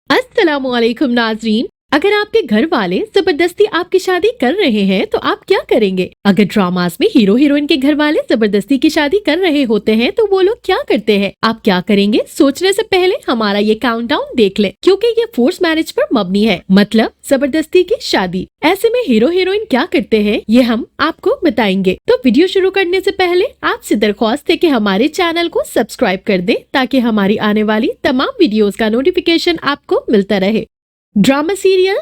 अस्सलामुअलैकुम नाजरीन। अगर आपके घर वाले जबरदस्ती आपकी शादी कर रहे हैं तो आप क्या करेंगे? अगर ड्रामास में हीरो हीरोइन के घर वाले जबरदस्ती की शादी कर रहे होते हैं तो वो लोग क्या करते हैं? आप क्या करेंगे? सोचने से पहले हमारा ये काउंटडाउन देख लें, क्योंकि ये फोर्स मैरिज पर मबनी है, मतलब जबरदस्ती की शादी। ऐसे में हीरो हीरोइन क्या करते हैं ये हम आपको बताएंगे। तो वीडियो शुरू करने से पहले आपसे दरख्वास्त है कि हमारे चैनल को सब्सक्राइब कर दें ताकि हमारी आने वाली तमाम वीडियोस का नोटिफिकेशन आपको मिलता रहे। ड्रामा सीरियल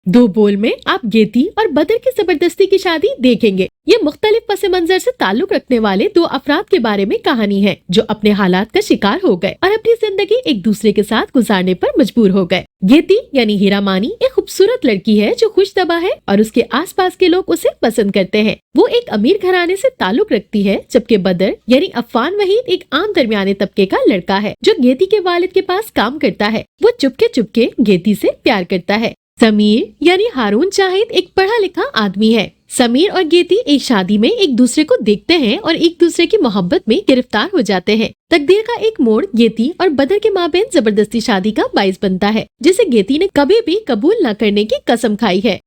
दो बोल में आप गेती और बदर की जबरदस्ती की शादी देखेंगे। ये मुख्तलिफ पस मंजर से ताल्लुक रखने वाले दो अफराद के बारे में कहानी है जो अपने हालात का शिकार हो गए और अपनी जिंदगी एक दूसरे के साथ गुजारने पर मजबूर हो गए। गेती यानी हीरा मानी एक खूबसूरत लड़की है जो खुशतबा है और उसके आसपास के लोग उसे पसंद करते हैं। वो एक अमीर घराने से ताल्लुक रखती है, जबकि बदर यानी अफान वहीद एक आम दरमियाने तबके का लड़का है जो गेती के वालिद के पास काम करता है। वो चुपके चुपके गेती से प्यार करता है। समीर यानी हारून जाहिद एक पढ़ा लिखा आदमी है। समीर और गेती एक शादी में एक दूसरे को देखते हैं और एक दूसरे की मोहब्बत में गिरफ्तार हो जाते हैं। तकदीर का एक मोड़ गेती और बदर के माबेन जबरदस्ती शादी का बाइस बनता है, जिसे गेती ने कभी भी कबूल न करने की कसम खाई है।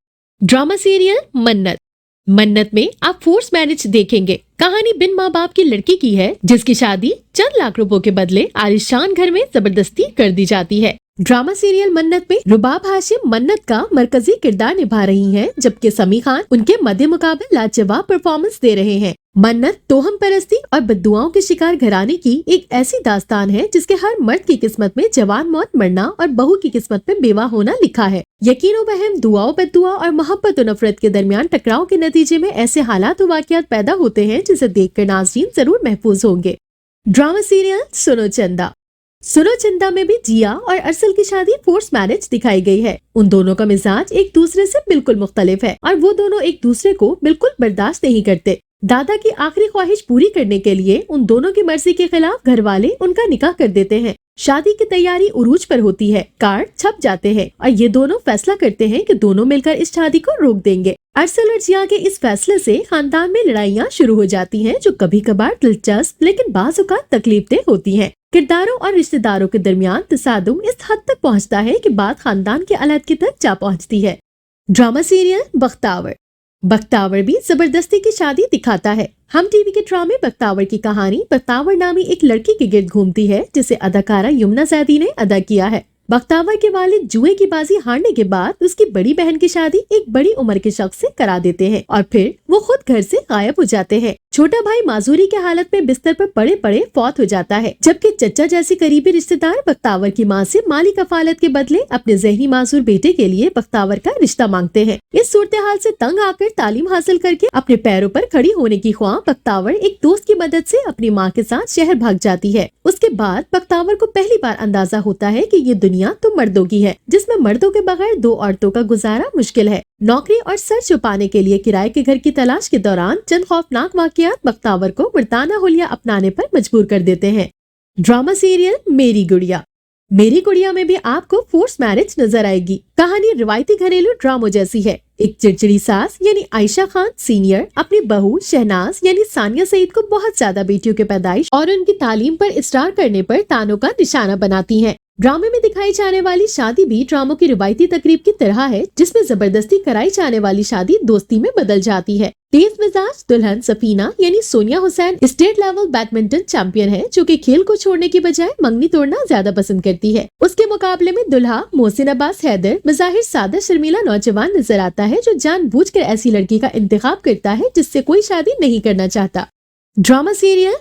ड्रामा सीरियल मन्नत में आप फोर्स मैरिज देखेंगे। कहानी बिन माँ बाप की लड़की की है जिसकी शादी चंद लाख रुपयों के बदले आलिशान घर में जबरदस्ती कर दी जाती है। ड्रामा सीरियल मन्नत में रुबाब हाशिम मन्नत का मरकजी किरदार निभा रही हैं, जबकि समी खान उनके मध्य मुकाबले लाजवाब परफॉर्मेंस दे रहे हैं। मन्नत तोहम परस्ती और बद्दुआओं के शिकार घराने की एक ऐसी दास्तान है जिसके हर मर्द की किस्मत में जवान मौत मरना और बहू की किस्मत में बेवा होना लिखा है। यकीन वहम, दुआओं बद्दुआ और मोहब्बत और नफरत के दरमियान टकराव के नतीजे में ऐसे हालात और वाकयात पैदा होते हैं जिसे देखकर नाज़रीन जरूर महफूज होंगे। ड्रामा सीरियल सुनो चंदा में भी जिया और अरसल की शादी फोर्स मैरिज दिखाई गई है। उन दोनों का मिजाज एक दूसरे से बिल्कुल मुख्तलिफ है और वो दोनों एक दूसरे को बिल्कुल बर्दाश्त नहीं करते। दादा की आखिरी ख्वाहिश पूरी करने के लिए उन दोनों की मर्जी के खिलाफ घर वाले उनका निकाह कर देते हैं। शादी की तैयारी उरूज पर होती है, कार्ड छप जाते हैं और ये दोनों फैसला करते हैं कि दोनों मिलकर इस शादी को रोक देंगे। अरसल और जिया के इस फैसले से खानदान में लड़ाइयाँ शुरू हो जाती हैं जो कभी कभार दिलचस्प लेकिन बाज़ औक़ात तकलीफदेह होती हैं। किरदारों और रिश्तेदारों के दरमियान तसादुम इस हद तक पहुँचता है कि बात खानदान के अलहदगी तक जा पहुँचती है। ड्रामा सीरियल बख्तावर भी जबरदस्ती की शादी दिखाता है। हम टीवी के ड्रामे बख्तावर की कहानी बख्तावर नामी एक लड़की के गिर्द घूमती है जिसे अदाकारा यमुना जैदी ने अदा किया है। बख्तावर के वालिद जुए की बाजी हारने के बाद उसकी बड़ी बहन की शादी एक बड़ी उम्र के शख्स से करा देते हैं और फिर वो खुद घर से गायब हो जाते हैं। छोटा भाई माजूरी की हालत में बिस्तर पर पड़े पड़े फौत हो जाता है, जबकि चचा जैसे करीबी रिश्तेदार बख्तावर की माँ से माली कफालत के बदले अपने ज़हनी माजूर बेटे के लिए बख्तावर का रिश्ता मांगते हैं। इस सूरत हाल से तंग आकर तालीम हासिल करके अपने पैरों पर खड़ी होने की ख्वाह बख्तावर एक दोस्त की मदद से अपनी माँ के साथ शहर भाग जाती है। उसके बाद बख्तावर को पहली बार अंदाजा होता है कि ये दुनिया तो मर्दों की है, जिसमें मर्दों के बगैर दो औरतों का गुजारा मुश्किल है। नौकरी और सर छुपाने के लिए किराए के घर की तलाश के दौरान चंद खौफनाक वाकयात बख्तावर को मर्दाना हुलिया अपनाने पर मजबूर कर देते हैं। ड्रामा सीरियल मेरी गुड़िया में भी आपको फोर्स मैरिज नजर आएगी। कहानी रिवायती घरेलू ड्रामों जैसी है। एक चिड़चिड़ी सास यानी आयशा खान सीनियर अपनी बहू शहनाज यानी सानिया सईद को बहुत ज्यादा बेटियों की पैदाइश और उनकी तालीम पर इसरार करने पर तानों का निशाना बनाती हैं। ड्रामे में दिखाई जाने वाली शादी भी ड्रामों की रिवायती तकरीब की तरह है, जिसमें जबरदस्ती कराई जाने वाली शादी दोस्ती में बदल जाती है। तेज मिजाज दुल्हन सफीना यानी Sonia Hussain state level badminton champion है, जो कि खेल को छोड़ने की बजाय मंगनी तोड़ना ज्यादा पसंद करती है। उसके मुकाबले में दुल्हा मोहसिन अब्बास हैदर बज़ाहिर सादा शर्मीला नौजवान नजर आता है जो जानबूझकर ऐसी लड़की का इंतखाब करता है जिससे कोई शादी नहीं करना चाहता। ड्रामा सीरियल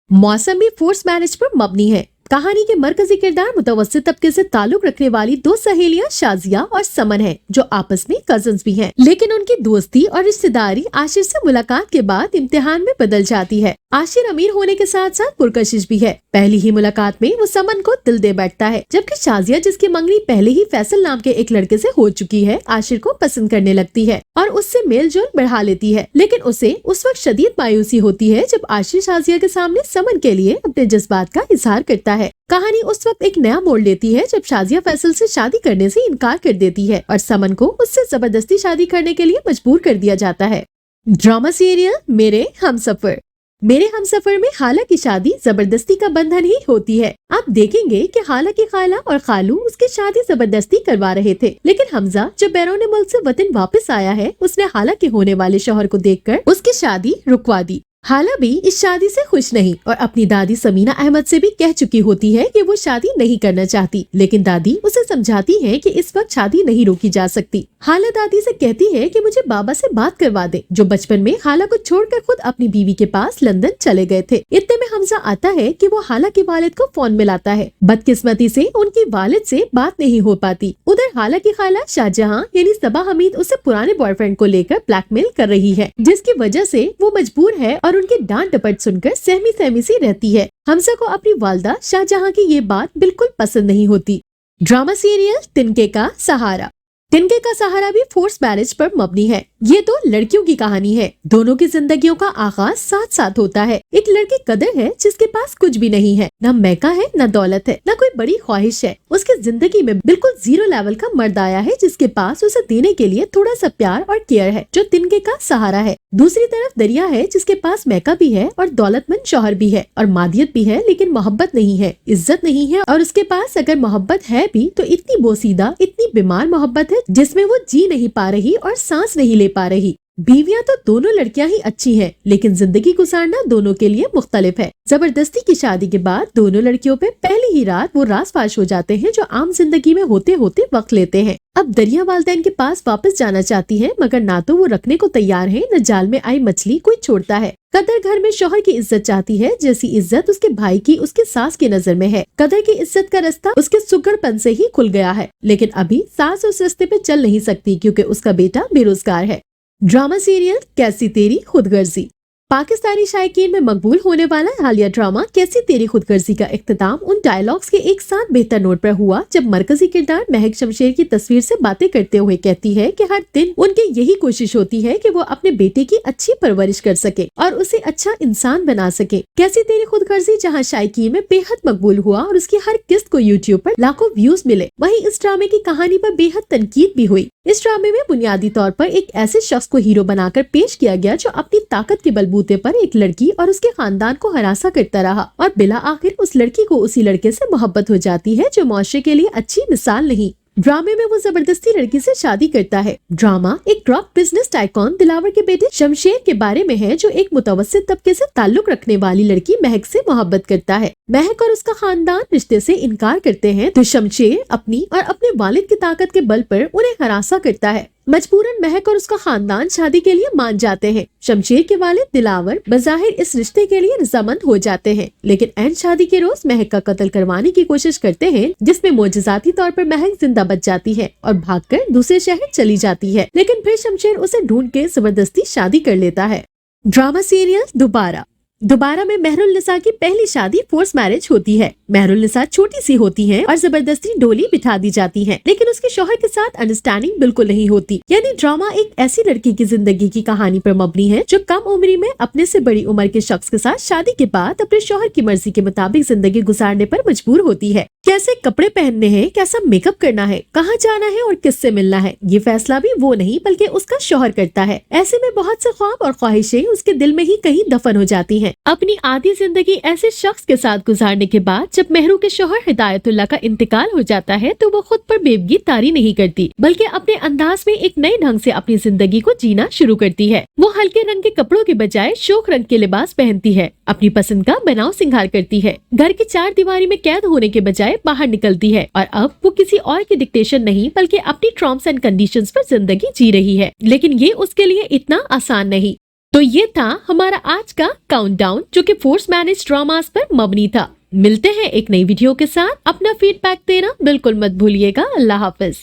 मौसम भी फोर्स मैरिज पर मबनी है। कहानी के मरकजी किरदार मुतवस्सित तबके से ताल्लुक रखने वाली दो सहेलियां शाजिया और समन हैं, जो आपस में कजन्स भी हैं, लेकिन उनकी दोस्ती और रिश्तेदारी आशिर से मुलाकात के बाद इम्तिहान में बदल जाती है। आशिर अमीर होने के साथ साथ पुरकशिश भी है। पहली ही मुलाकात में वो समन को दिल दे बैठता है, जबकि शाजिया, जिसकी मंगनी पहले ही फैसल नाम के एक लड़के से हो चुकी है, आशिर को पसंद करने लगती है और उससे मेल जोल बढ़ा लेती है। लेकिन उसे उस वक्त शदीद मायूसी होती है जब आशिर शाजिया के सामने समन के लिए अपने जज्बात का इजहार करता है। कहानी उस वक्त एक नया मोड़ लेती है जब शाजिया फैसल से शादी करने से इनकार कर देती है और समन को उससे जबरदस्ती शादी करने के लिए मजबूर कर दिया जाता है। ड्रामा सीरियल मेरे हमसफर मेरे हमसफर में खाला की शादी जबरदस्ती का बंधन ही होती है। आप देखेंगे कि खाला की खाला और खालू उसकी शादी जबरदस्ती करवा रहे थे, लेकिन हमजा जब बैरून मुल्क से वतन वापस आया है, उसने खाला के होने वाले शौहर को देखकर उसकी शादी रुकवा दी। खाला भी इस शादी से खुश नहीं और अपनी दादी समीना अहमद से भी कह चुकी होती है कि वो शादी नहीं करना चाहती, लेकिन दादी उसे समझाती है कि इस वक्त शादी नहीं रोकी जा सकती। खाला दादी से कहती है कि मुझे बाबा से बात करवा दे, जो बचपन में खाला को छोड़कर खुद अपनी बीवी के पास लंदन चले गए थे। इतने में हमजा आता है कि वो खाला के वालिद को फोन मिलाता है। बदकिस्मती से उनकी वालिद से बात नहीं हो पाती। उधर खाला की खाला शाहजहां यानी सबा हमीद उसे पुराने बॉयफ्रेंड को लेकर ब्लैकमेल कर रही है, जिसकी वजह से वो मजबूर है और उनकी डांट डपट सुनकर सहमी सहमी सी रहती है। हमजा को अपनी वालदा शाहजहां की ये बात बिल्कुल पसंद नहीं होती। ड्रामा सीरियल तिनके का सहारा। तिनके का सहारा भी फोर्स मैरिज पर मबनी है। ये दो लड़कियों की कहानी है। दोनों की जिंदगियों का आगाज साथ साथ होता है। एक लड़की कदर है जिसके पास कुछ भी नहीं है, न मैका है, न दौलत है, न कोई बड़ी ख्वाहिश है। उसकी जिंदगी में बिल्कुल जीरो लेवल का मर्द आया है, जिसके पास उसे देने के लिए थोड़ा सा प्यार और केयर है, जो तिनके का सहारा है। दूसरी तरफ दरिया है, जिसके पास मैका भी है और दौलतमंद शौहर भी है और मादियत भी है, लेकिन मोहब्बत नहीं है, इज्जत नहीं है, और उसके पास अगर मोहब्बत है भी तो इतनी बोसीदा, इतनी बीमार मोहब्बत है जिसमें वो जी नहीं पा रही और सांस नहीं ले पा रही। बीवियां तो दोनों लड़कियां ही अच्छी हैं, लेकिन जिंदगी गुजारना दोनों के लिए मुख्तलिफ है। जबरदस्ती की शादी के बाद दोनों लड़कियों पे पहली ही रात वो राज़फाश हो जाते हैं, जो आम जिंदगी में होते होते वक्त लेते हैं। अब दरिया वालिदैन के पास वापस जाना चाहती है, मगर ना तो वो रखने को तैयार है, न जाल में आई मछली कोई छोड़ता है। कदर घर में शौहर की इज्जत चाहती है, जैसी इज्जत उसके भाई की उसके सास की नजर में है। कदर की इज्जत का रास्ता उसके सुगड़पन से ही खुल गया है, लेकिन अभी सास उस रास्ते पे चल नहीं सकती क्योंकि उसका बेटा बेरोजगार है। ड्रामा सीरियल कैसी तेरी खुदगर्जी। पाकिस्तानी शायकीन में मकबूल होने वाला हालिया ड्रामा कैसी तेरी खुदगर्जी का इख्तिताम उन डायलॉग्स के एक साथ बेहतर नोट पर हुआ, जब मरकजी किरदार महक शमशेर की तस्वीर से बातें करते हुए कहती है कि हर दिन उनकी यही कोशिश होती है कि वो अपने बेटे की अच्छी परवरिश कर सके और उसे अच्छा इंसान बना सके। कैसी तेरी खुदगर्जी जहाँ शायकीन में बेहद मकबूल हुआ और उसकी हर किस्त को यूट्यूब पर लाखों व्यूज मिले, वहीं इस ड्रामे की कहानी पर बेहद तनकीद भी हुई। इस ड्रामे में बुनियादी तौर पर एक ऐसे शख्स को हीरो बनाकर पेश किया गया जो अपनी ताकत के बलबूते पर एक लड़की और उसके खानदान को हरासा करता रहा और बिला आखिर उस लड़की को उसी लड़के से मोहब्बत हो जाती है, जो मुआशरे के लिए अच्छी मिसाल नहीं। ड्रामे में वो जबरदस्ती लड़की से शादी करता है। ड्रामा एक ड्रग बिजनेस टाइकॉन दिलावर के बेटे शमशेर के बारे में है, जो एक मुतवस्सित तबके से ताल्लुक रखने वाली लड़की महक से मोहब्बत करता है। महक और उसका खानदान रिश्ते से इनकार करते हैं, तो शमशेर अपनी और अपने वालिद की ताकत के बल पर उन्हें हरासा करता है। मजबूरन महक और उसका खानदान शादी के लिए मान जाते हैं। शमशेर के वालिद दिलावर बज़ाहिर इस रिश्ते के लिए रज़ामंद हो जाते हैं, लेकिन ऐन शादी के रोज महक का कत्ल करवाने की कोशिश करते हैं, जिसमें मोजज़ाती तौर पर महक जिंदा बच जाती है और भागकर दूसरे शहर चली जाती है, लेकिन फिर शमशेर उसे ढूंढ के जबरदस्ती शादी कर लेता है। ड्रामा सीरियल दोबारा में मेहरुन्निसा की पहली शादी फोर्स मैरिज होती है। मेहरुन्निसा छोटी सी होती है और जबरदस्ती डोली बिठा दी जाती है, लेकिन उसके शौहर के साथ अंडरस्टैंडिंग बिल्कुल नहीं होती। यानी ड्रामा एक ऐसी लड़की की जिंदगी की कहानी पर मबनी है, जो कम उम्री में अपने से बड़ी उम्र के शख्स के साथ शादी के बाद अपने शौहर की मर्जी के मुताबिक जिंदगी गुजारने पर मजबूर होती है। कैसे कपड़े पहनने हैं, कैसा मेकअप करना है, कहाँ जाना है और किससे मिलना है, ये फैसला भी वो नहीं बल्कि उसका शौहर करता है। ऐसे में बहुत से ख्वाब और ख्वाहिशें उसके दिल में ही कहीं दफन हो जाती हैं। अपनी आधी जिंदगी ऐसे शख्स के साथ गुजारने के बाद जब मेहरू के शौहर हिदायतुल्लाह का इंतकाल हो जाता है, तो वो खुद पर बेबगी तारी नहीं करती, बल्कि अपने अंदाज में एक नए ढंग से अपनी जिंदगी को जीना शुरू करती है। वो हल्के रंग के कपड़ों के बजाय शोक रंग के लिबास पहनती है, अपनी पसंद का बनाव सिंगार करती है, घर की चार दीवारी में कैद होने के बजाय बाहर निकलती है और अब वो किसी और की डिक्टेशन नहीं बल्कि अपनी टर्म्स एंड कंडीशंस पर जिंदगी जी रही है। लेकिन ये उसके लिए इतना आसान नहीं। तो ये था हमारा आज का काउंटडाउन, जो कि फोर्स मैरिज ड्रामास पर मबनी था। मिलते हैं एक नई वीडियो के साथ। अपना फीडबैक देना बिल्कुल मत भूलिएगा। अल्लाह हाफिज।